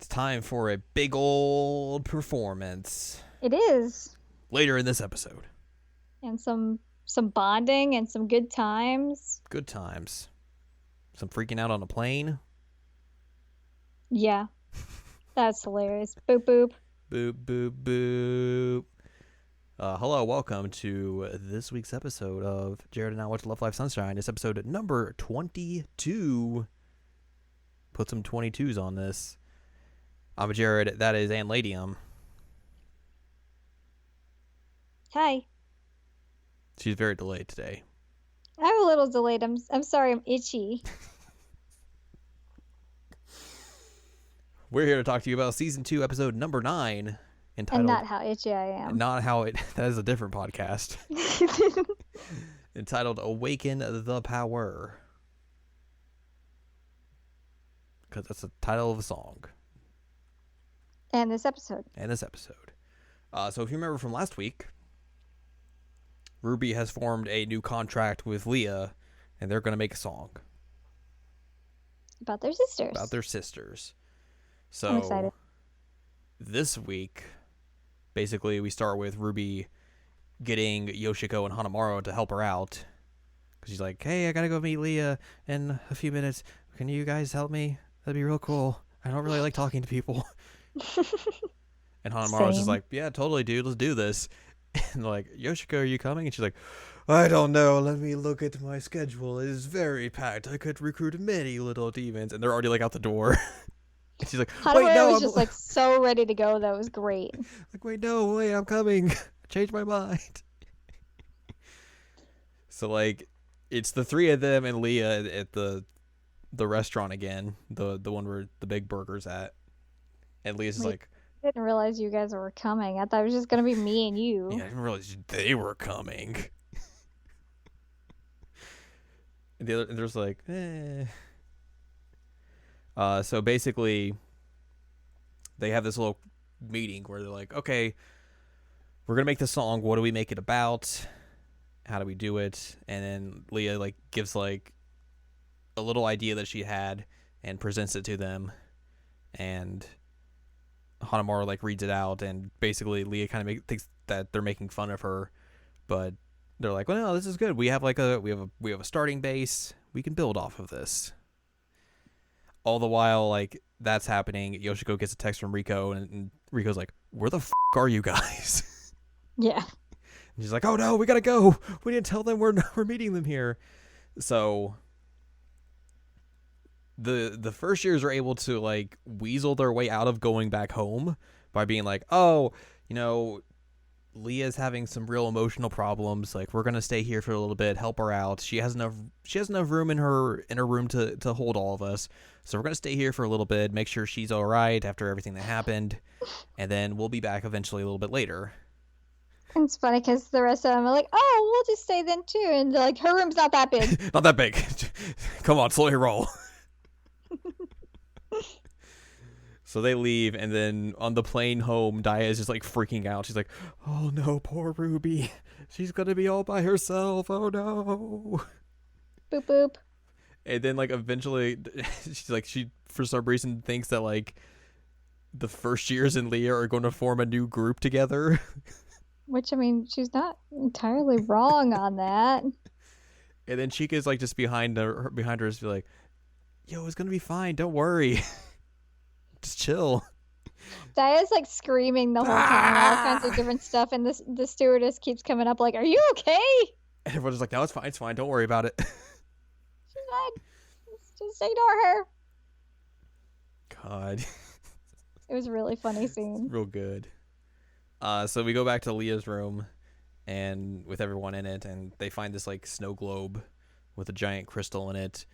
time for a big old performance. It is. Later in this episode. And some bonding and some good times. Good times. Some freaking out on a plane. Yeah. That's hilarious. Boop boop. Boop, boop, boop. Hello, welcome to this week's episode of Jared and I Watch Love Life Sunshine. It's episode number 22. Put some 22s on this. I'm Jared. That is Anladium. Hi. She's very delayed today. I'm a little delayed. I'm sorry, I'm itchy. We're here to talk to you about season 2, episode number 9, entitled And not how itchy I am. Not how it. That is a different podcast. Entitled "Awaken the Power," because that's the title of a song. And this episode. So if you remember from last week, Ruby has formed a new contract with Leah, and they're going to make a song About their sisters. So I'm excited. This week, basically, we start with Ruby getting Yoshiko and Hanamaru to help her out. Because she's like, hey, I got to go meet Leah in a few minutes. Can you guys help me? That'd be real cool. I don't really like talking to people. And Hanamaru's just like, yeah, totally, dude. Let's do this. And they're like, Yoshiko, are you coming? And she's like, I don't know. Let me look at my schedule. It is very packed. I could recruit many little demons. And they're already like out the door. And she's like, wait, no. Was just like so ready to go. That was great. Like, wait, I'm coming. Changed my mind. So like, it's the three of them and Leah at the restaurant again. The one where the big burger's at. And Leah's just like, I didn't realize you guys were coming. I thought it was just going to be me and you. Yeah, I didn't realize they were coming. And there's like, So basically, they have this little meeting where they're like, okay, we're going to make this song. What do we make it about? How do we do it? And then Leah like gives like a little idea that she had and presents it to them. And Hanamaru like reads it out, and basically Leah kind of thinks that they're making fun of her, but they're like, well, no, this is good. We have a starting base. We can build off of this. All the while, like, that's happening, Yoshiko gets a text from Riko, and Riko's like, where the f*** are you guys? Yeah. And she's like, oh no, we gotta go. We didn't tell them we're meeting them here. So the first years are able to like weasel their way out of going back home by being like, oh, you know, Leah's having some real emotional problems. Like, we're gonna stay here for a little bit, help her out. She has enough room in her room to hold all of us. So we're gonna stay here for a little bit, make sure she's all right after everything that happened, and then we'll be back eventually a little bit later. It's funny because the rest of them are like, oh, we'll just stay then too. And they're like, her room's not that big. Not that big. Come on, slowly roll. So they leave, and then on the plane home, Daya is just like freaking out. She's like, oh no, poor Ruby. She's gonna be all by herself. Oh no. Boop boop. And then like eventually she for some reason thinks that like the first years and Leah are going to form a new group together. Which, I mean, she's not entirely wrong on that. And then Chica's like just behind her just be like, yo, it's gonna be fine, don't worry. Just chill. Daya's like screaming the whole time, all kinds of different stuff, and the stewardess keeps coming up like, are you okay? And everyone's like, no, it's fine, don't worry about it. She's fine. Just ignore her. God. It was a really funny scene. Real good. So we go back to Leah's room, and with everyone in it, and they find this like snow globe with a giant crystal in it,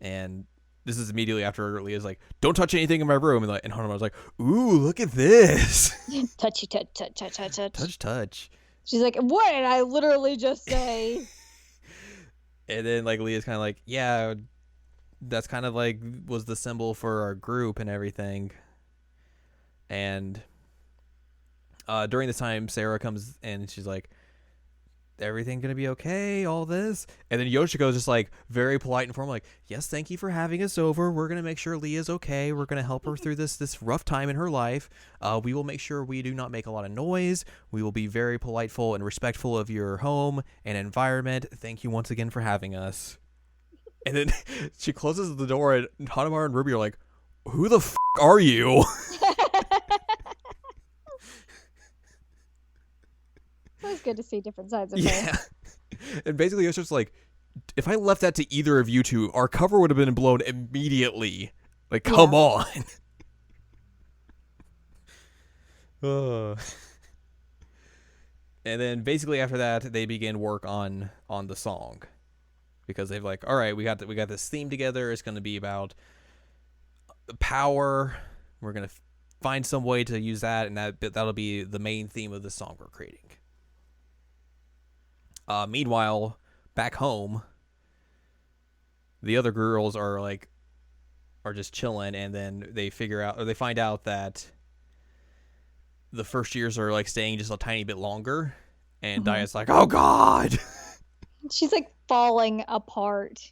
and this is immediately after Leah's like, don't touch anything in my room. And Hanamaru's like, ooh, look at this. Touchy, touch. Touch. She's like, what did I literally just say? And then like Leah's kind of like, yeah, that's kind of like was the symbol for our group and everything. And during this time, Sarah comes in and she's like, everything gonna be okay, all this? And then Yoshiko's just like very polite and formal, like, yes, thank you for having us over. We're gonna make sure Leah's okay. We're gonna help her through this rough time in her life. We will make sure we do not make a lot of noise. We will be very politeful and respectful of your home and environment. Thank you once again for having us. And then she closes the door, and Hanamaru and Ruby are like, who the f*** are you? It was good to see different sides of her. Yeah. And basically it's just like, if I left that to either of you two, our cover would have been blown immediately. Like, come on. And then basically after that, they begin work on the song, because they've like, all right, we got this theme together. It's going to be about power. We're going to find some way to use that, and that'll be the main theme of the song we're creating. Meanwhile, back home, the other girls are just chilling, and then they find out that the first years are like staying just a tiny bit longer, and Daya's like, oh god. She's like falling apart.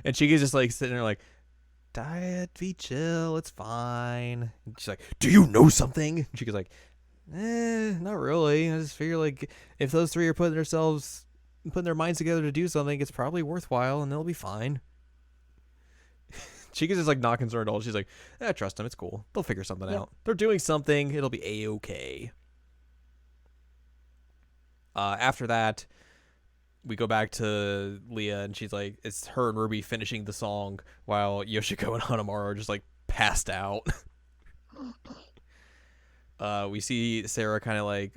And Chiki's just like sitting there like, Daya, be chill, it's fine. And she's like, do you know something? And Chiki's like, not really. I just figure like if those three are putting their minds together to do something, it's probably worthwhile and they'll be fine. Chica's just like not concerned at all. She's like, trust them, it's cool. They'll figure something out. They're doing something, it'll be a-okay. After that, we go back to Leah, and she's like, it's her and Ruby finishing the song while Yoshiko and Hanamaru are just like passed out. We see Sarah kind of like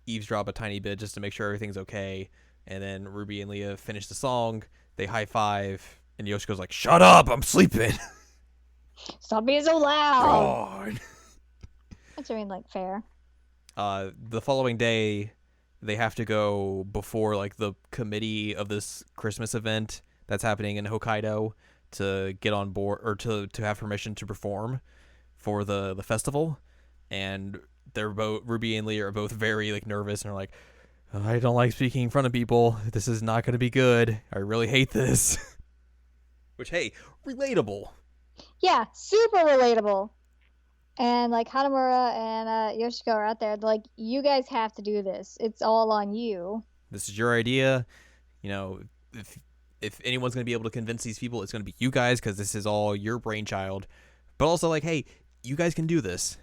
eavesdrop a tiny bit just to make sure everything's okay, and then Ruby and Leah finish the song. They high five, and Yoshiko's like, shut up, I'm sleeping. Stop being so loud. God. That's like fair. The following day, they have to go before like the committee of this Christmas event that's happening in Hokkaido to get on board, or to have permission to perform for the festival. And they're both, Ruby and Leah are both very like nervous, and are like, I don't like speaking in front of people. This is not going to be good. I really hate this. Which, hey, relatable. Yeah, super relatable. And like Hanamura and Yoshiko are out there. They're like, you guys have to do this. It's all on you. This is your idea. You know, if anyone's going to be able to convince these people, it's going to be you guys, because this is all your brainchild. But also like, hey, you guys can do this.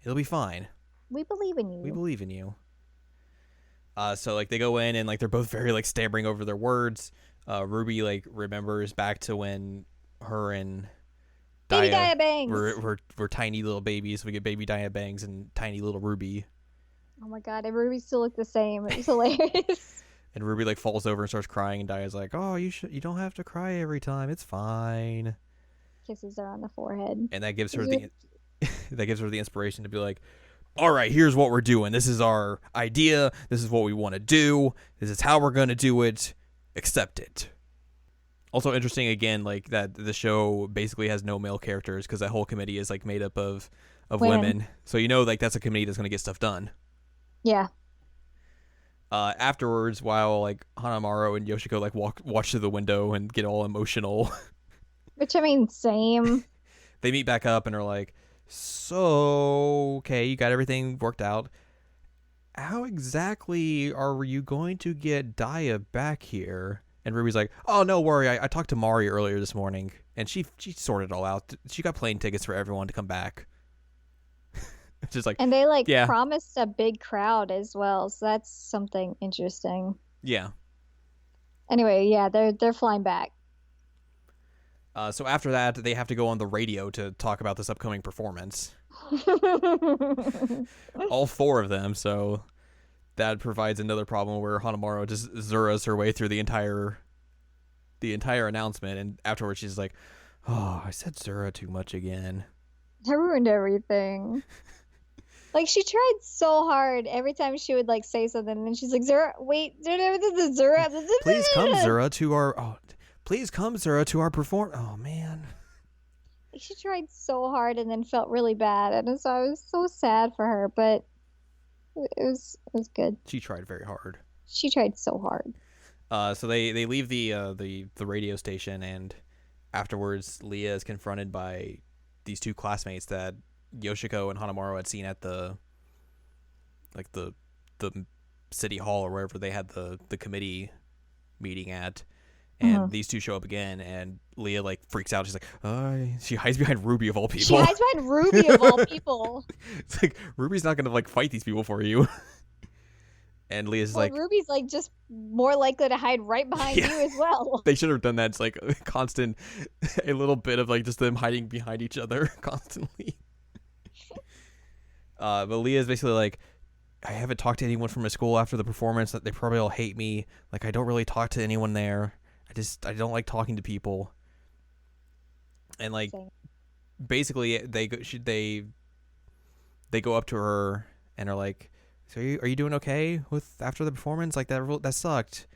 It'll be fine. We believe in you. We believe in you. So like they go in, and like they're both very like stammering over their words. Ruby like remembers back to when her and Baby Daya Bangs were tiny little babies. So we get baby Daya Bangs and tiny little Ruby. Oh my god, and Ruby still looked the same. It was hilarious. And Ruby like falls over and starts crying, and Daya's like, "Oh, you don't have to cry every time. It's fine." Kisses her on the forehead. And that gives her the inspiration to be like, all right, here's what we're doing. This is our idea. This is what we want to do. This is how we're going to do it. Accept it. Also interesting, again, like that the show basically has no male characters, because that whole committee is like made up of women. So you know, like that's a committee that's going to get stuff done. Yeah. Afterwards, while like Hanamaru and Yoshiko like watch through the window and get all emotional. Which, I mean, same. They meet back up and are like, so, okay, you got everything worked out. How exactly are you going to get Daya back here? And Ruby's like, oh, no worry. I talked to Mari earlier this morning, and she sorted it all out. She got plane tickets for everyone to come back. It's just like, and they promised a big crowd as well, so that's something interesting. Yeah. Anyway, yeah, they're flying back. So after that, they have to go on the radio to talk about this upcoming performance. All four of them, so that provides another problem where Hanamaru just Zuras her way through the entire announcement, and afterwards she's like, oh, I said Zura too much again. I ruined everything. Like, she tried so hard every time she would like say something, and then she's like, Zura, wait, Zura. Please come, Zura, to our... Please come, Zura, to our perform... Oh, man. She tried so hard and then felt really bad. And so I was so sad for her. But It was good. She tried very hard. She tried so hard. So they leave the radio station, and afterwards, Leah is confronted by these two classmates that Yoshiko and Hanamaru had seen at the the city hall or wherever they had the committee meeting at. And these two show up again, and Leah like freaks out. She's like, she hides behind Ruby of all people. She hides behind Ruby of all people. It's like Ruby's not gonna like fight these people for you. And Leah's like, Ruby's like just more likely to hide right behind you as well. They should have done that. It's like a constant, a little bit of like just them hiding behind each other constantly. But Leah's basically like, I haven't talked to anyone from my school after the performance. That they probably all hate me. Like I don't really talk to anyone there. I don't like talking to people. And like, basically they go up to her and are like, so are you doing okay with after the performance? Like that sucked.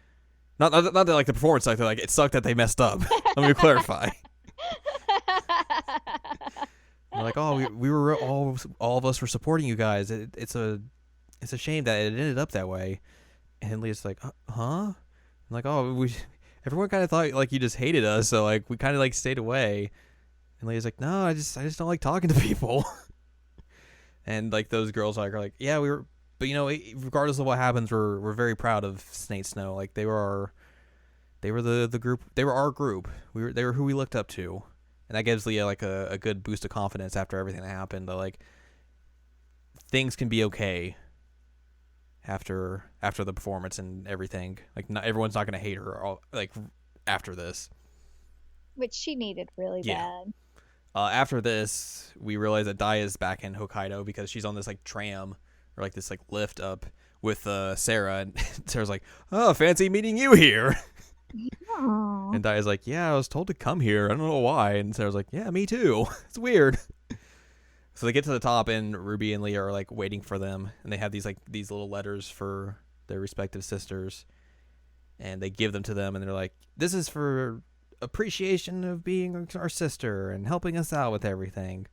Not that like the performance sucked. They're like, it sucked that they messed up. Let me clarify. They're like, oh, we were all of us were supporting you guys. It's a shame that it ended up that way. And Leah's like, huh? I'm like, oh, everyone kind of thought like you just hated us, so like we kind of like stayed away. And Leah's like, no, I just don't like talking to people. And like those girls are like, yeah, we were, but regardless of what happens, we're very proud of Snake Snow. Like they were the group, they were our group. They were who we looked up to, and that gives Leah like a good boost of confidence after everything that happened. That like things can be okay after the performance and everything. Like not everyone's not gonna hate her like after this, which she needed really bad. After this, we realize that Dai is back in Hokkaido because she's on this like tram or like this like lift up with Sarah, and Sarah's like, oh, fancy meeting you here. Aww. And Dai is like, yeah, I was told to come here, I don't know why. And Sarah's like, yeah, me too. It's weird. So they get to the top, and Ruby and Leah are like waiting for them, and they have these little letters for their respective sisters, and they give them to them, and they're like, this is for appreciation of being our sister and helping us out with everything.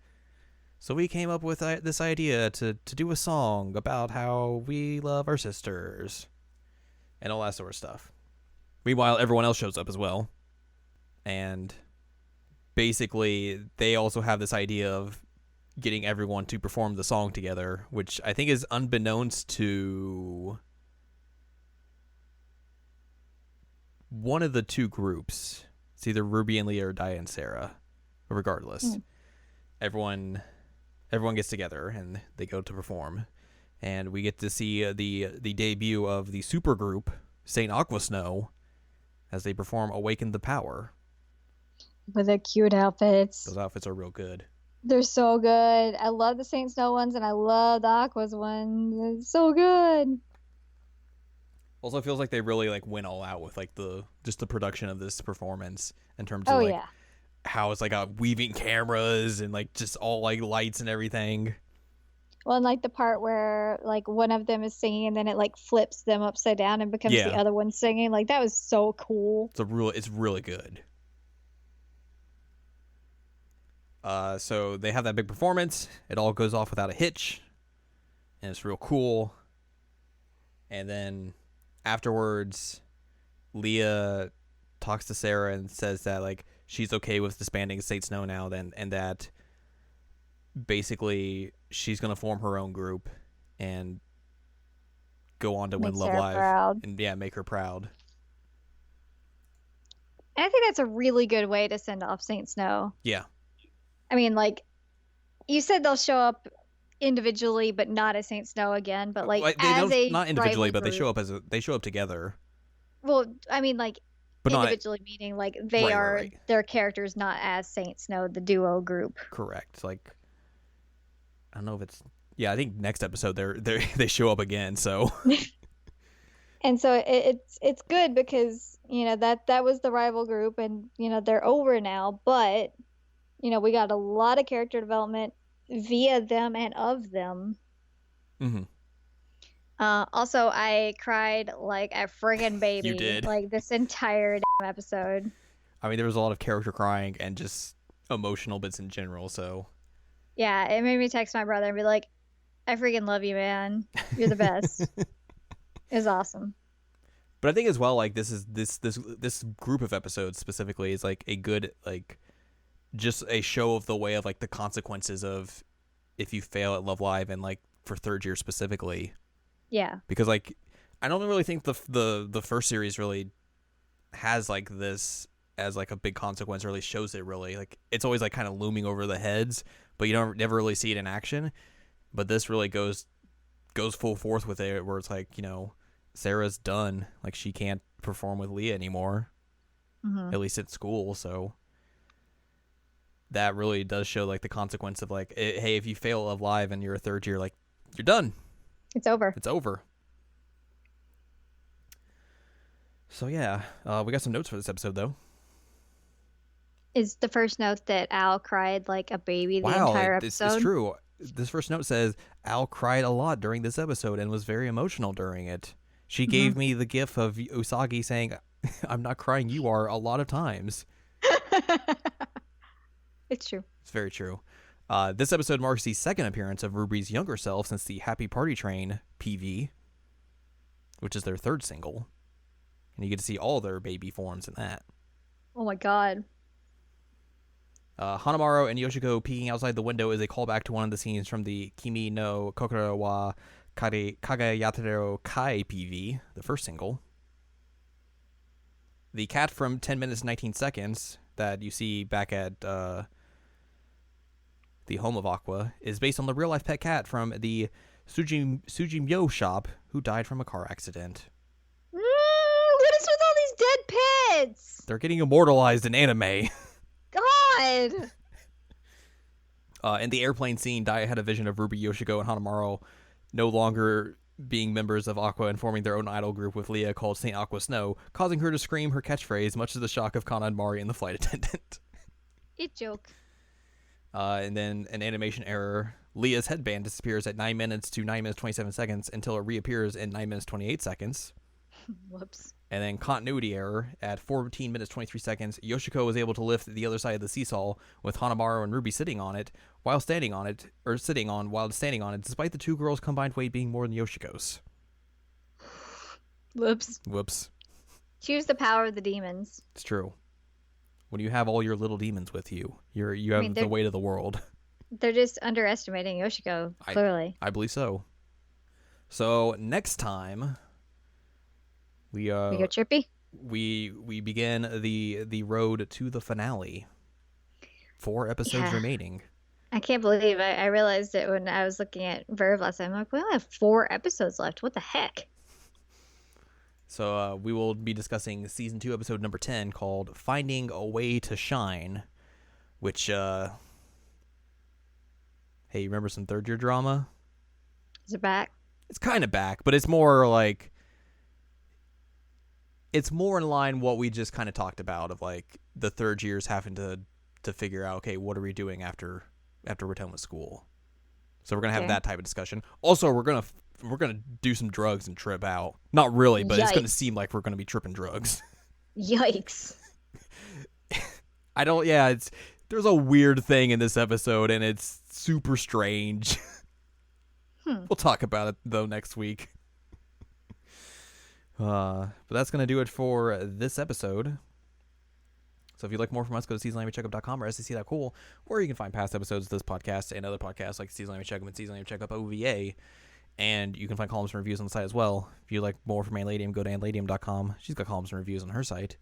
So we came up with this idea to do a song about how we love our sisters and all that sort of stuff. Meanwhile, everyone else shows up as well, and basically they also have this idea of getting everyone to perform the song together, which I think is unbeknownst to one of the two groups. It's either Ruby and Leah or Dai and Sarah. But regardless, everyone gets together and they go to perform, and we get to see the debut of the super group Saint Aqua Snow as they perform "Awaken the Power" with their cute outfits. Those outfits are real good. They're so good. I love the Saint Snow ones, and I love the Aqua's ones. It's so good. Also, it feels like they really like went all out with like the production of this performance in terms of how it's like weaving cameras and like just all like lights and everything. Well, and like the part where like one of them is singing and then it like flips them upside down and becomes the other one singing. Like that was so cool. It's really good. So they have that big performance. It all goes off without a hitch, and it's real cool. And then afterwards, Leah talks to Sarah and says that like she's okay with disbanding Saint Snow now, and that basically she's gonna form her own group and go on to win Love Live proud. And make her proud. And I think that's a really good way to send off Saint Snow. Yeah. I mean, like you said, they'll show up individually, but not as Saint Snow again. But like not individually, but they show up together. Well, I mean, like but individually, meaning like they are their characters, not as Saint Snow, the duo group. Correct. Like I don't know if it's I think next episode they show up again. So. And so it's good because that was the rival group, and they're over now, but. We got a lot of character development via them and of them. Mm-hmm. Also, I cried like a friggin' baby. You did. Like this entire episode. I mean, there was a lot of character crying and just emotional bits in general, so. Yeah, it made me text my brother and be like, I freaking love you, man. You're the best. It was awesome. But I think as well, like this group of episodes specifically is like a good like just a show of the way of like the consequences of if you fail at Love Live and like for third year specifically. Yeah. Because like I don't really think the first series really has like this as like a big consequence or really shows it really. Like it's always like kind of looming over the heads, but you don't never really see it in action. But this really goes full forth with it where it's like, you know, Sarah's done. Like she can't perform with Leah anymore. Mm-hmm. At least at school, so that really does show like the consequence of like hey, if you fail Love Live and you're a third year, like you're done. It's over. It's over. So yeah, we got some notes for this episode though. Is the first note that Al cried like a baby the entire episode? It's true. This first note says Al cried a lot during this episode and was very emotional during it. She gave me the gif of Usagi saying, "I'm not crying, you are," a lot of times. It's true. It's very true. This episode marks the second appearance of Ruby's younger self since the Happy Party Train PV, which is their third single. And you get to see all their baby forms in that. Oh my god. Hanamaru and Yoshiko peeking outside the window is a callback to one of the scenes from the Kimi no Kokoro wa Kagayateru Kai PV, the first single. The cat from 10 minutes 19 seconds that you see back at the home of Aqua is based on the real-life pet cat from the Sujimyo shop who died from a car accident. What is with all these dead pets? They're getting immortalized in anime. God. In the airplane scene, Dai had a vision of Ruby, Yoshiko, and Hanamaru no longer being members of Aqua and forming their own idol group with Leah called St. Aqua Snow, causing her to scream her catchphrase, much to the shock of Kana and Mari and the flight attendant. It joke. And then an animation error. Leah's headband disappears at 9 minutes to 9 minutes 27 seconds until it reappears in 9 minutes 28 seconds. Whoops. And then continuity error at 14 minutes 23 seconds. Yoshiko was able to lift the other side of the seesaw with Hanamaru and Ruby sitting on it while standing on it, despite the two girls' combined weight being more than Yoshiko's. Whoops. Choose the power of the demons. It's true. When you have all your little demons with you, you have the weight of the world. They're just underestimating Yoshiko, clearly. I believe so. So next time we go trippy. We begin the road to the finale. 4 episodes remaining. I can't believe I realized it when I was looking at Verve last time. I'm like, we only have 4 episodes left. What the heck? So we will be discussing season 2, episode number 10, called "Finding a Way to Shine," which hey, you remember some third year drama? Is it back? It's kind of back, but it's more like it's more in line what we just kind of talked about of like the third years having to figure out, okay, what are we doing after we're done with school? So we're gonna have that type of discussion. Also, we're gonna do some drugs and trip out. Not really, but It's gonna seem like we're gonna be tripping drugs. Yikes! There's a weird thing in this episode, and it's super strange. We'll talk about it though next week. But that's gonna do it for this episode. So if you'd like more from us, go to seasonlanguagecheckup.com or scc.cool, where you can find past episodes of this podcast and other podcasts like Season Language Checkup and Season Language Checkup OVA. And you can find columns and reviews on the site as well. If you'd like more from Anladium, go to anladium.com. She's got columns and reviews on her site.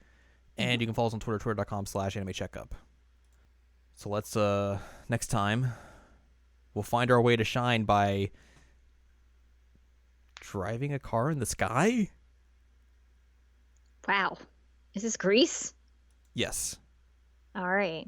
And you can follow us on Twitter, twitter.com/animecheckup. So let's, next time, we'll find our way to shine by driving a car in the sky? Wow. Is this Grease? Yes. All right.